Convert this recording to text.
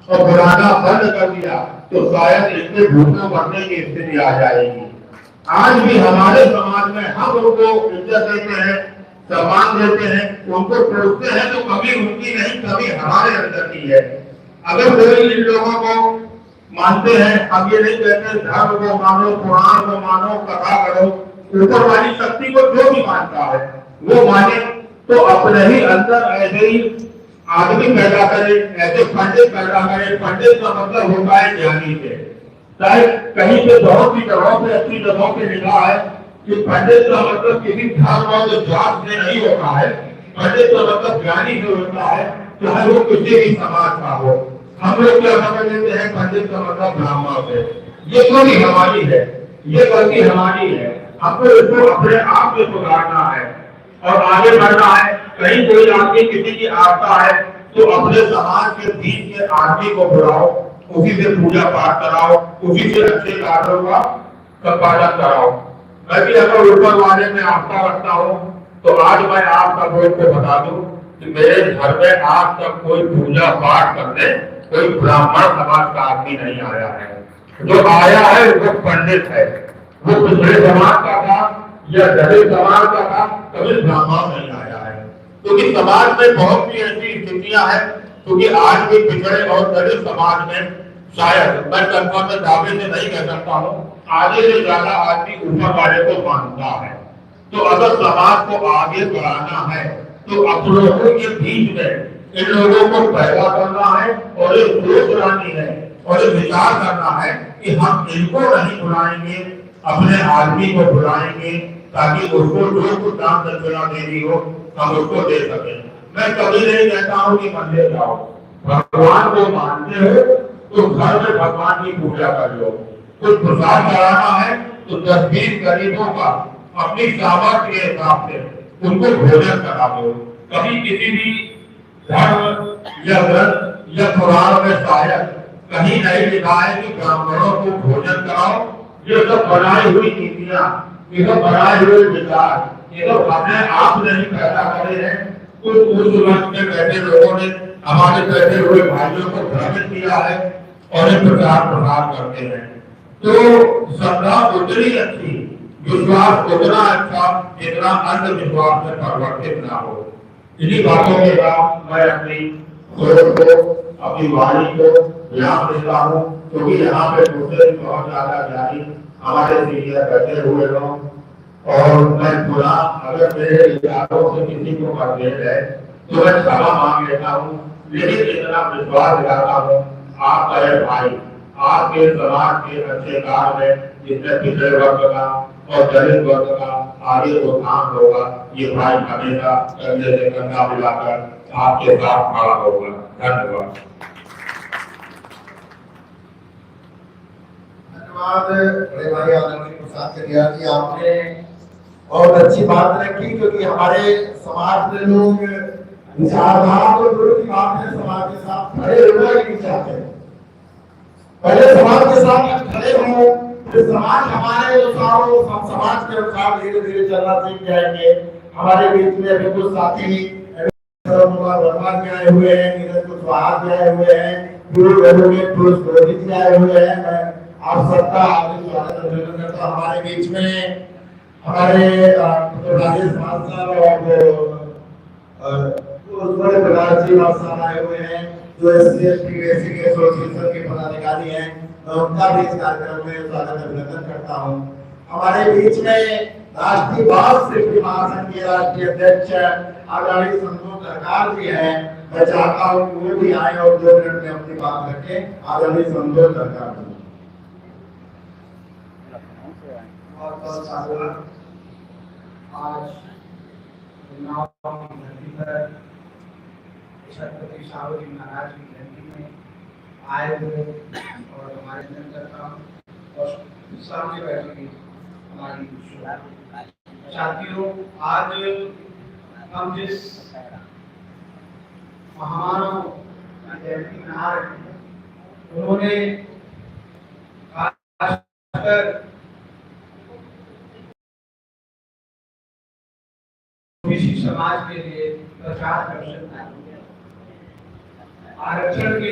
और बुलाना बंद कर दिया तो शायद इसमें भूखों मरने की स्थिति आ जाएगी। आज भी हमारे समाज में हम उनको इज्जत देते हैं, सम्मान देते हैं, उनको पूछते हैं तो कभी उनकी नहीं, कभी हमारे अंदर की है। अगर कोई इन लोगों को मानते हैं, हम ये नहीं कहते धर्म को मानो, पुराण को मानो, कथा करो, ऊपर वाली शक्ति को जो भी मानता है वो माने, तो अपने ही अंदर ऐसे ही आदमी पैदा करे, ऐसे पंडित पैदा करे। पंडित का मतलब होता है ज्ञानी से। चाहे कहीं पे बहुत सी जगहों पे, अच्छी जगहों पे लिखा है कि पंडित का मतलब किसी धर्म और जात से नहीं होता है, पंडित का मतलब ज्ञानी से होता है, चाहे वो किसी भी समाज का हो। हम लोग क्या समझ लेते हैं पंडित का मतलब ब्राह्मण से। ये गलती हमारी है, ये गलती हमारी है। हमको इसको अपने आप में सुधारना है और आगे बढ़ना है। कहीं कोई आदमी किसी की आस्था है तो अपने समाज के बीच के आदमी को बुलाओ, उसी से पूजा पाठ कराओ, उसी से अच्छे कार्यों का संपादन कराओ। मैं भी अगर ऊपर वाले में आस्था रखता हूँ तो आज मैं आप सब लोग को बता दूं कि मेरे घर में आज तक कोई पूजा पाठ करने कोई ब्राह्मण समाज का आदमी नहीं आया है। जो आया है वो पंडित है, वो पिछड़े समाज का था या दलित समाज का था, कभी ब्राह्मण नहीं आया है। क्योंकि समाज में बहुत सी ऐसी स्थितियां हैं, क्योंकि आज भी पिछड़े और दलित समाज में शायद मैं कंफर्म में दावे से नहीं कह सकता हूँ, आगे से ज्यादा आदमी ऊपर वाले को मानता है। तो अगर समाज को आगे बढ़ाना है तो अपनों के बीच में इन लोगों को पैदा करना है और एक सोच लानी है और एक विचार करना है कि हम इनको नहीं बुलाएंगे, अपने आदमी को बुलाएंगे ताकि उसको जो कुछ दान दक्षिणा देनी हो हम उसको दे सकें। मैं कभी नहीं कहता हूँ कि मंदिर जाओ, भगवान को मानते हो तो घर में भगवान की पूजा कर लो। कुछ प्रसाद कराना है तो 10-20 गरीबों का अपनी सामर्थ्य के हिसाब से उनको भोजन करा दो। कभी किसी भी धर्म या ग्रंथ या पुराण में शायद कहीं नहीं लिखा है कि ब्राह्मणों को भोजन कराओ। ये सब बनाई हुई नीतियां, ये सब बनाए हुए विचार, ये सब अपने आप नहीं पैदा करे हैं। कुछ उस वक्त में बैठे लोगों ने हमारे बैठे हुए भाइयों को भ्रमित किया है और एक प्रचार प्रसार करते हैं। तो श्रद्धा उतनी अच्छी, विश्वास उतना अच्छा जितना अंधविश्वास में परिवर्तित ना हो। इन्हीं बातों के साथ मैं अपनी सोच को, अपनी वाणी को विराम देता हूँ, क्योंकि यहाँ पे दूसरे बहुत ज्यादा ज्ञानी हमारे सीनियर बैठे हुए लोग, और मैं पूरा अगर मेरे विचारों से किसी को मतभेद है तो मैं क्षमा मांग लेता हूँ। लेकिन इतना विश्वास दिलाता हूँ आप मेरे भाई, आपके समाज के अच्छे कार्य में जिसमें पिछड़े वर्ग का और दलित वर्ग का आगे उत्थान होगा, ये भाई हमेशा कंधे से कंधा मिलाकर आपके साथ खड़ा होगा। धन्यवाद। धन्यवाद बड़े भाई आदरणीय प्रसाद करिया जी, आपने बहुत अच्छी बात रखी। क्योंकि हमारे समाज में लोग विचारधारा को दूर की बात है, समाज के साथ खड़े होना ही नहीं चाहते। पहले समाज के साथ खड़े हो, फिर समाज हमारे अनुसार हो, समाज के अनुसार धीरे धीरे चलना सीख जाएंगे। हमारे बीच में अभी कुछ साथी वर्मा भी आए हुए हैं, नीरज कुशवाहा भी आए हुए हैं, पुरुष भी आए हुए हैं। मैं आप सबका हार्दिक स्वागत अभिनंदन करता हूं। हमारे बीच में हमारे राजेश साहब और बड़े प्रकाश जी साहब आए हुए हैं, जो एससी एसटी एसोसिएशन के पदाधिकारी हैं। मैं उनका भी इस कार्यक्रम में स्वागत अभिनंदन करता हूं। हमारे बीच में राष्ट्रीय बाल सृष्टि महासंघ के राष्ट्रीय अध्यक्ष आदरणीय संतोष सरकार जी हैं। मैं चाहता हूं कि वो भी आए और 2 मिनट में अपनी बात रखें। आदरणीय संतोष सरकार जी। आज छत्रपति शाहू जी महाराज की जयंती में आए हुए और हमारे जनता और सामने बैठी हमारी साथियों, आज हम जिस महामानव की जयंती मना रहे हैं, उन्होंने खासकर समाज के लिए प्रचार कर सकता है। आरक्षण के